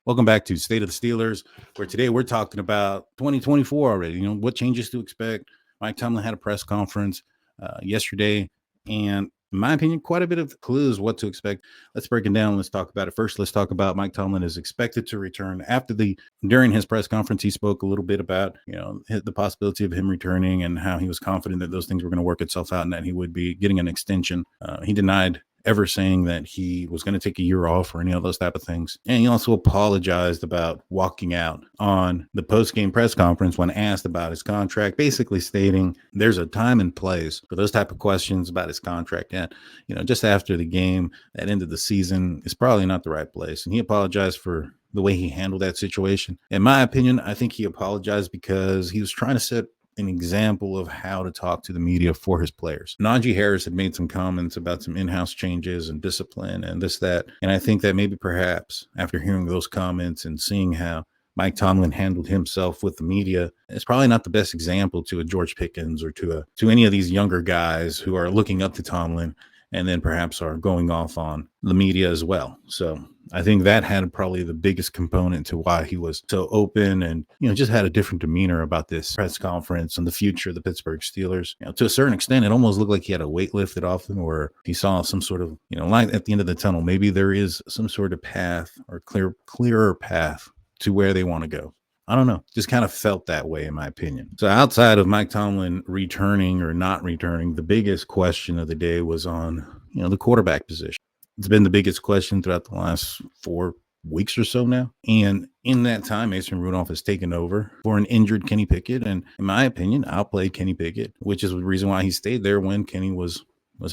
Welcome back to State of the Steelers, where today we're talking about 2024 already. What changes to expect. Mike Tomlin had a press conference yesterday, and in my opinion, quite a bit of clues what to expect. Let's break it down. Let's talk about it. First, let's talk about Mike Tomlin is expected to return during his press conference. He spoke a little bit about, the possibility of him returning and how he was confident that those things were going to work itself out and that he would be getting an extension. He denied ever saying that he was going to take a year off or any of those type of things. And he also apologized about walking out on the post-game press conference when asked about his contract, basically stating there's a time and place for those type of questions about his contract. And, just after the game, that end of the season is probably not the right place. And he apologized for the way he handled that situation. In my opinion, I think he apologized because he was trying to set an example of how to talk to the media for his players. Najee Harris had made some comments about some in-house changes and discipline and this, that. And I think that maybe perhaps after hearing those comments and seeing how Mike Tomlin handled himself with the media, it's probably not the best example to a George Pickens or to any of these younger guys who are looking up to Tomlin and then perhaps are going off on the media as well. So I think that had probably the biggest component to why he was so open and, just had a different demeanor about this press conference and the future of the Pittsburgh Steelers. To a certain extent, it almost looked like he had a weight lifted off him, or he saw some sort of, light at the end of the tunnel. Maybe there is some sort of path or clearer path to where they want to go. I don't know. Just kind of felt that way, in my opinion. So outside of Mike Tomlin returning or not returning, the biggest question of the day was on, the quarterback position. It's been the biggest question throughout the last 4 weeks or so now. And in that time, Mason Rudolph has taken over for an injured Kenny Pickett. And in my opinion, outplayed Kenny Pickett, which is the reason why he stayed there when Kenny was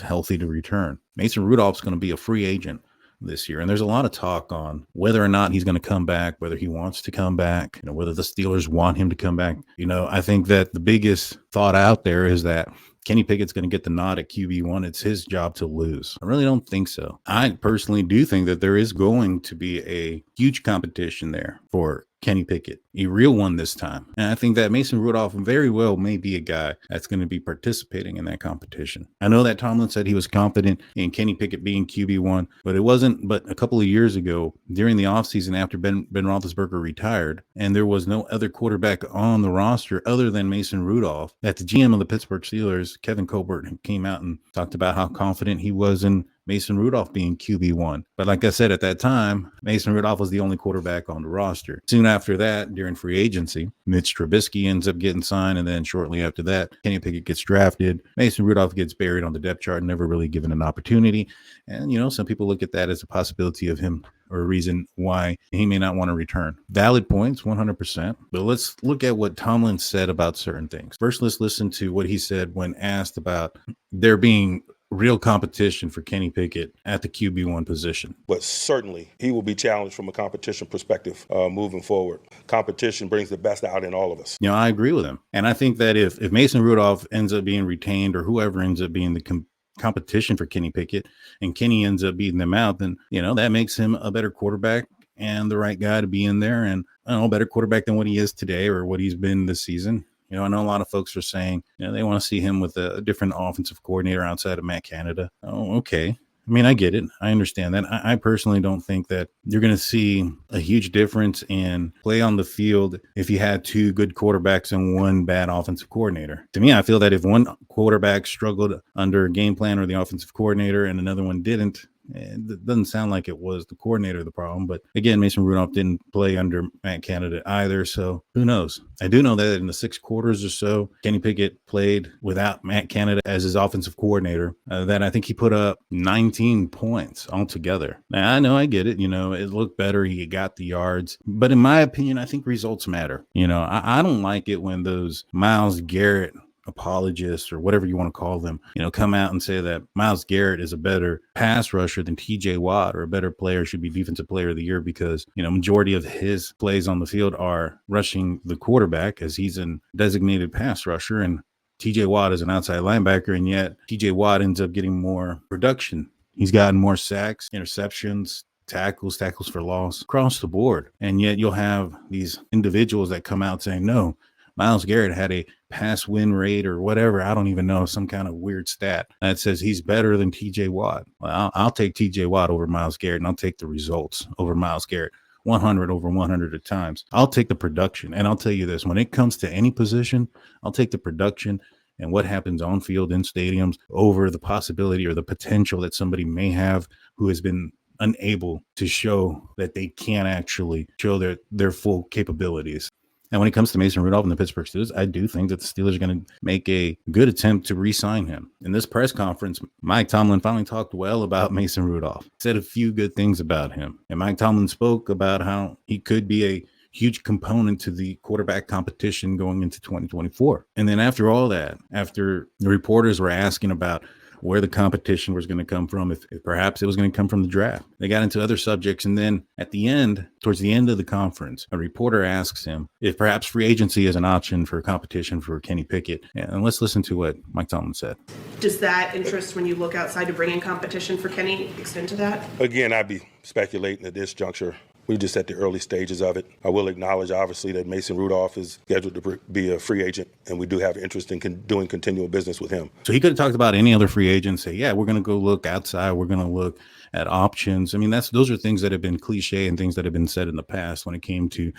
healthy to return. Mason Rudolph's going to be a free agent this year. And there's a lot of talk on whether or not he's going to come back, whether he wants to come back, whether the Steelers want him to come back. I think that the biggest thought out there is that Kenny Pickett's going to get the nod at QB1. It's his job to lose. I really don't think so. I personally do think that there is going to be a huge competition there for Kenny Pickett, a real one this time. And I think that Mason Rudolph very well may be a guy that's going to be participating in that competition. I know that Tomlin said he was confident in Kenny Pickett being QB1, but it wasn't but a couple of years ago during the offseason after Ben Roethlisberger retired, and there was no other quarterback on the roster other than Mason Rudolph, that the GM of the Pittsburgh Steelers, Kevin Colbert, came out and talked about how confident he was in Mason Rudolph being QB1. But like I said, at that time, Mason Rudolph was the only quarterback on the roster. Soon after that, during free agency, Mitch Trubisky ends up getting signed. And then shortly after that, Kenny Pickett gets drafted. Mason Rudolph gets buried on the depth chart, never really given an opportunity. And, some people look at that as a possibility of him or a reason why he may not want to return. Valid points, 100%. But let's look at what Tomlin said about certain things. First, let's listen to what he said when asked about there being real competition for Kenny Pickett at the QB1 position. But certainly he will be challenged from a competition perspective moving forward. Competition brings the best out in all of us. I agree with him. And I think that if Mason Rudolph ends up being retained, or whoever ends up being the competition for Kenny Pickett, and Kenny ends up beating them out, then, that makes him a better quarterback and the right guy to be in there, and a better quarterback than what he is today or what he's been this season. I know a lot of folks are saying, they want to see him with a different offensive coordinator outside of Matt Canada. Oh, okay. I mean, I get it. I understand that. I personally don't think that you're going to see a huge difference in play on the field if you had 2 good quarterbacks and 1 bad offensive coordinator. To me, I feel that if one quarterback struggled under a game plan or the offensive coordinator and another one didn't, it doesn't sound like it was the coordinator the problem. But again, Mason Rudolph didn't play under Matt Canada either. So who knows? I do know that in the 6 quarters or so, Kenny Pickett played without Matt Canada as his offensive coordinator, that I think he put up 19 points altogether. Now, I know I get it. It looked better. He got the yards. But in my opinion, I think results matter. I don't like it when those Myles Garrett apologists or whatever you want to call them, come out and say that Myles Garrett is a better pass rusher than TJ Watt, or a better player, should be defensive player of the year because, majority of his plays on the field are rushing the quarterback as he's a designated pass rusher, and TJ Watt is an outside linebacker, and yet TJ Watt ends up getting more production. He's gotten more sacks, interceptions, tackles for loss across the board. And yet you'll have these individuals that come out saying, no, Myles Garrett had a pass win rate or whatever. I don't even know, some kind of weird stat that says he's better than TJ Watt. Well, I'll take TJ Watt over Myles Garrett, and I'll take the results over Myles Garrett 100 over 100 at times. I'll take the production. And I'll tell you this, when it comes to any position, I'll take the production and what happens on field in stadiums over the possibility or the potential that somebody may have who has been unable to show that they can actually show their full capabilities. And when it comes to Mason Rudolph and the Pittsburgh Steelers, I do think that the Steelers are going to make a good attempt to re-sign him. In this press conference, Mike Tomlin finally talked well about Mason Rudolph, said a few good things about him. And Mike Tomlin spoke about how he could be a huge component to the quarterback competition going into 2024. And then after all that, after the reporters were asking about where the competition was going to come from, if perhaps it was going to come from the draft, they got into other subjects. And then at the end, towards the end of the conference, a reporter asks him if perhaps free agency is an option for competition for Kenny Pickett. And let's listen to what Mike Tomlin said. Does that interest, when you look outside to bring in competition for Kenny, extend to that? Again, I'd be speculating at this juncture. We're just at the early stages of it. I will acknowledge, obviously, that Mason Rudolph is scheduled to be a free agent, and we do have interest in doing continual business with him. So he could have talked about any other free agent, say, yeah, we're going to go look outside. We're going to look at options. I mean, those are things that have been cliche and things that have been said in the past when it came to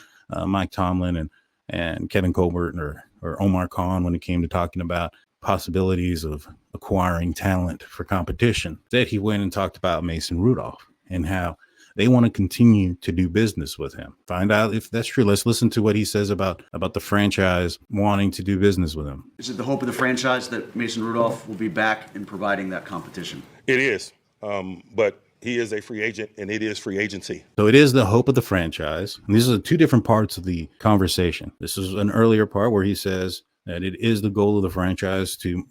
Mike Tomlin and Kevin Colbert or Omar Khan when it came to talking about possibilities of acquiring talent for competition. That he went and talked about Mason Rudolph and how they want to continue to do business with him. Find out if that's true. Let's listen to what he says about the franchise wanting to do business with him. Is it the hope of the franchise that Mason Rudolph will be back in providing that competition? It is, but he is a free agent, and it is free agency. So it is the hope of the franchise. And these are two different parts of the conversation. This is an earlier part where he says that it is the goal of the franchise to,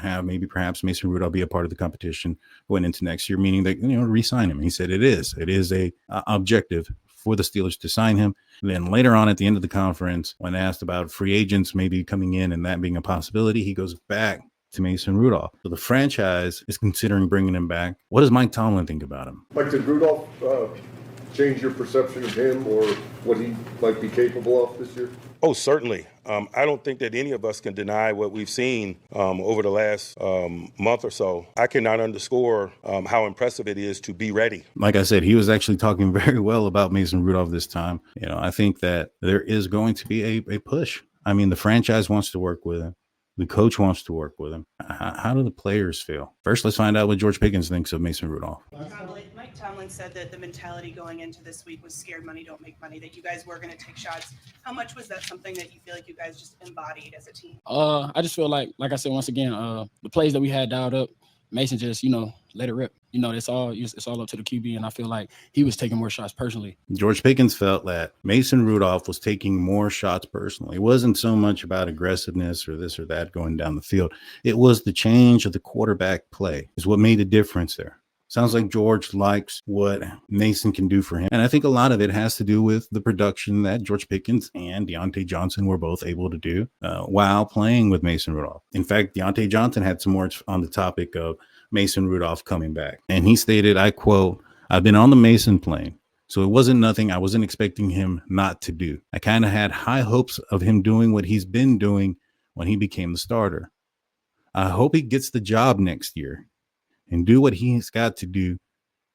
have maybe perhaps Mason Rudolph be a part of the competition going into next year, meaning that, re-sign him. He said it is a objective for the Steelers to sign him. And then later on at the end of the conference, when asked about free agents maybe coming in and that being a possibility, he goes back to Mason Rudolph. So the franchise is considering bringing him back. What does Mike Tomlin think about him? Mike, did Rudolph change your perception of him or what he might be capable of this year? Oh, certainly. I don't think that any of us can deny what we've seen over the last month or so. I cannot underscore how impressive it is to be ready. Like I said, he was actually talking very well about Mason Rudolph this time. I think that there is going to be a push. I mean, the franchise wants to work with him. The coach wants to work with him. How do the players feel? First, let's find out what George Pickens thinks of Mason Rudolph. Mike Tomlin said that the mentality going into this week was scared money don't make money, that you guys were going to take shots. How much was that something that you feel like you guys just embodied as a team? I just feel like I said, once again, the plays that we had dialed up, Mason just, let it rip. It's all up to the QB, and I feel like he was taking more shots personally. George Pickens felt that Mason Rudolph was taking more shots personally. It wasn't so much about aggressiveness or this or that going down the field. It was the change of the quarterback play is what made a difference there. Sounds like George likes what Mason can do for him. And I think a lot of it has to do with the production that George Pickens and Deontay Johnson were both able to do while playing with Mason Rudolph. In fact, Deontay Johnson had some words on the topic of Mason Rudolph coming back. And he stated, I quote, "I've been on the Mason plane, so it wasn't nothing I wasn't expecting him not to do. I kind of had high hopes of him doing what he's been doing when he became the starter. I hope he gets the job next year and do what he's got to do,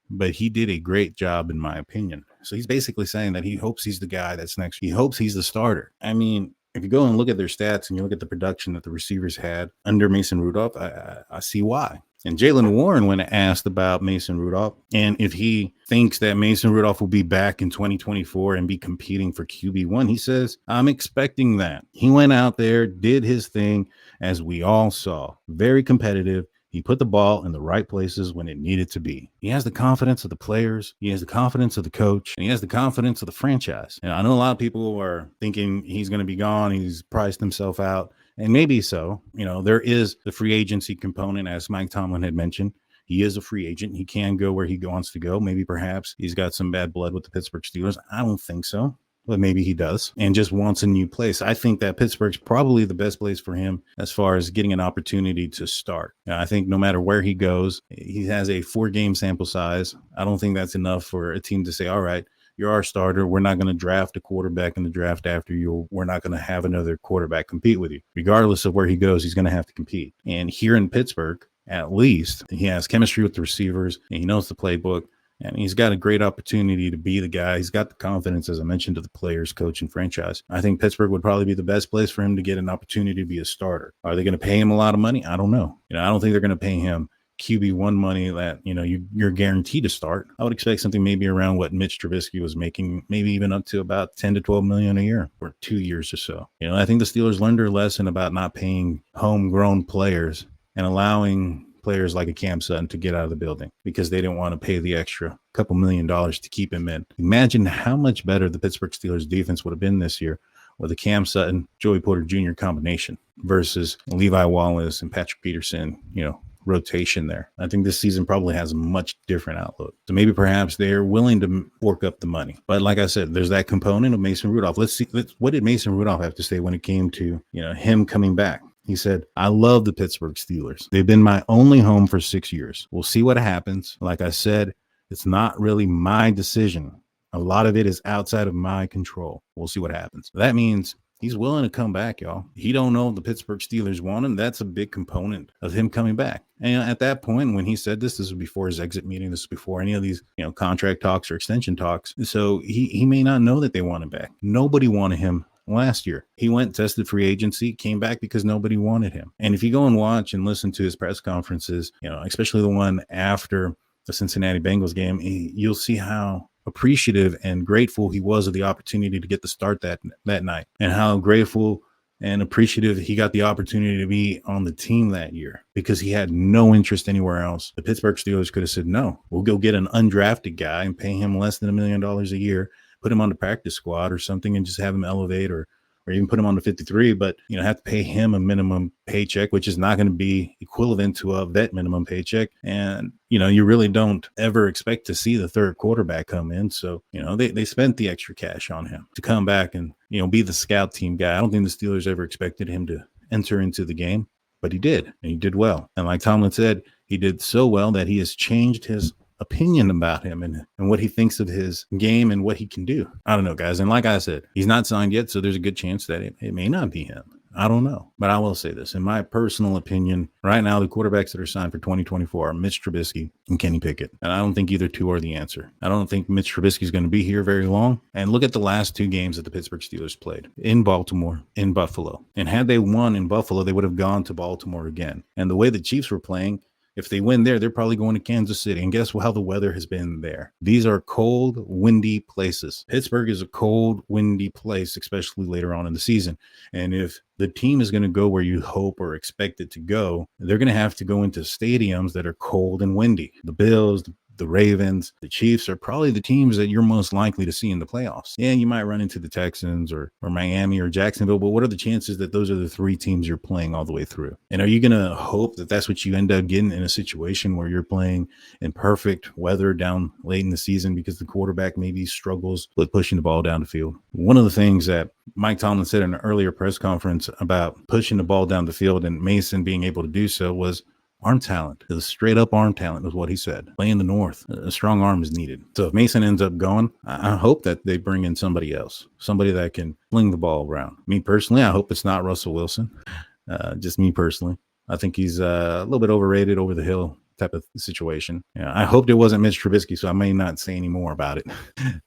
but he did a great job in my opinion." So he's basically saying that he hopes he's the guy that's next. He hopes he's the starter. I mean, if you go and look at their stats and you look at the production that the receivers had under Mason Rudolph, I see why. And Jaylen Warren, when asked about Mason Rudolph and if he thinks that Mason Rudolph will be back in 2024 and be competing for QB1, he says, "I'm expecting that." He went out there, did his thing, as we all saw. Very competitive. He put the ball in the right places when it needed to be. He has the confidence of the players. He has the confidence of the coach. And he has the confidence of the franchise. And I know a lot of people are thinking he's going to be gone. He's priced himself out. And maybe so. There is the free agency component, as Mike Tomlin had mentioned. He is a free agent. He can go where he wants to go. Maybe perhaps he's got some bad blood with the Pittsburgh Steelers. I don't think so. But maybe he does and just wants a new place. I think that Pittsburgh's probably the best place for him as far as getting an opportunity to start. I think no matter where he goes, he has a 4-game sample size. I don't think that's enough for a team to say, all right, you're our starter. We're not going to draft a quarterback in the draft after you. We're not going to have another quarterback compete with you. Regardless of where he goes, he's going to have to compete. And here in Pittsburgh, at least, he has chemistry with the receivers and he knows the playbook. And he's got a great opportunity to be the guy. He's got the confidence, as I mentioned, to the players, coach, and franchise. I think Pittsburgh would probably be the best place for him to get an opportunity to be a starter. Are they going to pay him a lot of money? I don't know. I don't think they're going to pay him QB1 money that, you're guaranteed to start. I would expect something maybe around what Mitch Trubisky was making, maybe even up to about 10 to 12 million a year for 2 years or so. I think the Steelers learned their lesson about not paying homegrown players and allowing players like a Cam Sutton to get out of the building because they didn't want to pay the extra couple $1 million to keep him in. Imagine how much better the Pittsburgh Steelers defense would have been this year with a Cam Sutton, Joey Porter Jr. combination versus Levi Wallace and Patrick Peterson, rotation there. I think this season probably has a much different outlook. So maybe perhaps they're willing to fork up the money. But like I said, there's that component of Mason Rudolph. Let's see, what did Mason Rudolph have to say when it came to, him coming back? He said, I love the Pittsburgh Steelers. They've been my only home for 6 years. We'll see what happens. Like I said, it's not really my decision. A lot of it is outside of my control. We'll see what happens. That means he's willing to come back, y'all. He don't know if the Pittsburgh Steelers want him. That's a big component of him coming back. And at that point, when he said this was before his exit meeting. This was before any of these, contract talks or extension talks. So he may not know that they want him back. Nobody wanted him last year. He went, tested free agency, came back because nobody wanted him. And if you go and watch and listen to his press conferences, especially the one after the Cincinnati Bengals game, you'll see how appreciative and grateful he was of the opportunity to get the start that night, and how grateful and appreciative he got the opportunity to be on the team that year because he had no interest anywhere else. The Pittsburgh Steelers could have said, no, we'll go get an undrafted guy and pay him less than $1 million a year, put him on the practice squad or something and just have him elevate or even put him on the 53, but have to pay him a minimum paycheck, which is not going to be equivalent to a vet minimum paycheck. And, you really don't ever expect to see the third quarterback come in. So, they spent the extra cash on him to come back and, be the scout team guy. I don't think the Steelers ever expected him to enter into the game, but he did, and he did well. And like Tomlin said, he did so well that he has changed his opinion about him and what he thinks of his game and what he can do. I don't know, guys. And like I said, he's not signed yet, so there's a good chance that it may not be him. I don't know. But I will say this. In my personal opinion, right now, the quarterbacks that are signed for 2024 are Mitch Trubisky and Kenny Pickett. And I don't think either two are the answer. I don't think Mitch Trubisky is going to be here very long. And look at the last 2 games that the Pittsburgh Steelers played in Baltimore, in Buffalo. And had they won in Buffalo, they would have gone to Baltimore again. And the way the Chiefs were playing, if they win there, they're probably going to Kansas City. And guess how the weather has been there? These are cold, windy places. Pittsburgh is a cold, windy place, especially later on in the season. And if the team is going to go where you hope or expect it to go, they're going to have to go into stadiums that are cold and windy. The Bills, the Ravens, the Chiefs are probably the teams that you're most likely to see in the playoffs. Yeah, you might run into the Texans or Miami or Jacksonville, but what are the chances that those are the 3 teams you're playing all the way through? And are you going to hope that that's what you end up getting in a situation where you're playing in perfect weather down late in the season because the quarterback maybe struggles with pushing the ball down the field? One of the things that Mike Tomlin said in an earlier press conference about pushing the ball down the field and Mason being able to do so was arm talent. The straight up arm talent is what he said. Play in the North. A strong arm is needed. So if Mason ends up going, I hope that they bring in somebody else, somebody that can fling the ball around. Me personally, I hope it's not Russell Wilson. Just me personally. I think he's a little bit overrated, over the hill type of situation. I hoped it wasn't Mitch Trubisky, so I may not say any more about it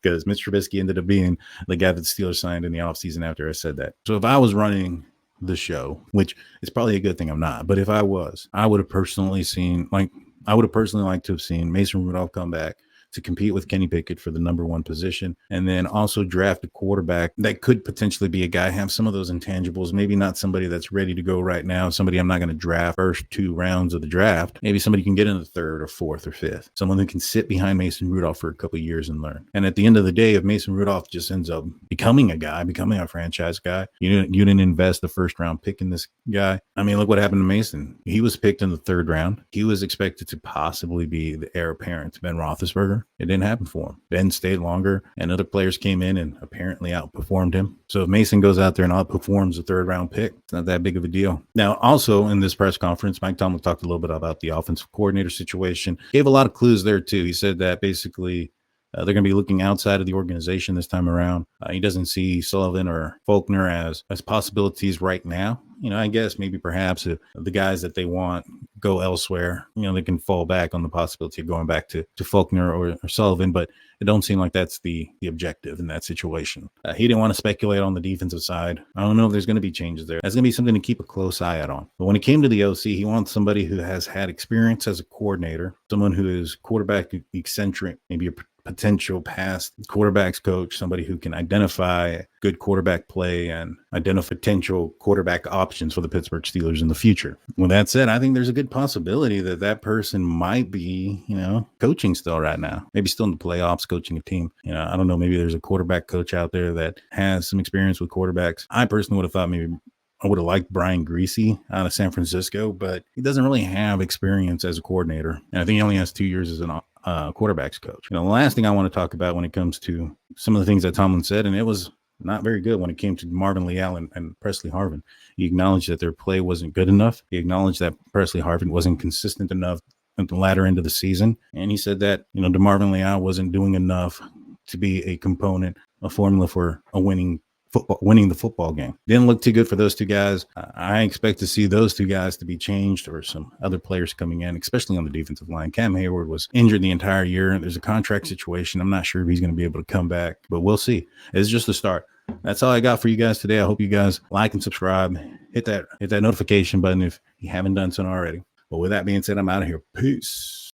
because Mitch Trubisky ended up being the guy that the Steelers signed in the offseason after I said that. So if I was running the show, which is probably a good thing I'm not, but if I was, I would have personally liked to have seen Mason Rudolph come back to compete with Kenny Pickett for the number 1 position, and then also draft a quarterback that could potentially be a guy, have some of those intangibles, maybe not somebody that's ready to go right now, somebody I'm not going to draft first 2 rounds of the draft, maybe somebody can get in the 3rd or 4th or 5th, someone who can sit behind Mason Rudolph for a couple of years and learn. And at the end of the day, if Mason Rudolph just ends up becoming a franchise guy, you didn't invest the 1st round pick in this guy. I mean, look what happened to Mason. He was picked in the 3rd round. He was expected to possibly be the heir apparent to Ben Roethlisberger. It didn't happen for him. Ben stayed longer, and other players came in and apparently outperformed him. So if Mason goes out there and outperforms a 3rd round pick, it's not that big of a deal. Now, also in this press conference, Mike Tomlin talked a little bit about the offensive coordinator situation. Gave a lot of clues there too. He said that basically they're going to be looking outside of the organization this time around. He doesn't see Sullivan or Faulkner as possibilities right now. I guess maybe perhaps if the guys that they want go elsewhere, they can fall back on the possibility of going back to Faulkner or Sullivan, but it don't seem like that's the objective in that situation. He didn't want to speculate on the defensive side. I don't know if there's going to be changes there. That's going to be something to keep a close eye out on. But when it came to the OC, he wants somebody who has had experience as a coordinator, someone who is quarterback eccentric, maybe a potential past quarterbacks coach, somebody who can identify good quarterback play and identify potential quarterback options for the Pittsburgh Steelers in the future. With that said, I think there's a good possibility that person might be, coaching still right now, maybe still in the playoffs, coaching a team. I don't know, maybe there's a quarterback coach out there that has some experience with quarterbacks. I personally would have thought maybe I would have liked Brian Greasy out of San Francisco, but he doesn't really have experience as a coordinator. And I think he only has 2 years as an quarterbacks coach. The last thing I want to talk about when it comes to some of the things that Tomlin said, and it was not very good when it came to Marvin Leal and Presley Harvin. He acknowledged that their play wasn't good enough. He acknowledged that Presley Harvin wasn't consistent enough at the latter end of the season. And he said that, DeMarvin Leal wasn't doing enough to be a component, a formula for winning the football game. Didn't look too good for those two guys. I expect to see those two guys to be changed, or some other players coming in, especially on the defensive line. Cam Hayward was injured the entire year. There's a contract situation. I'm not sure if he's going to be able to come back, but we'll see. It's just the start. That's all I got for you guys today. I hope you guys like and subscribe. Hit that notification button if you haven't done so already. But with that being said, I'm out of here. Peace.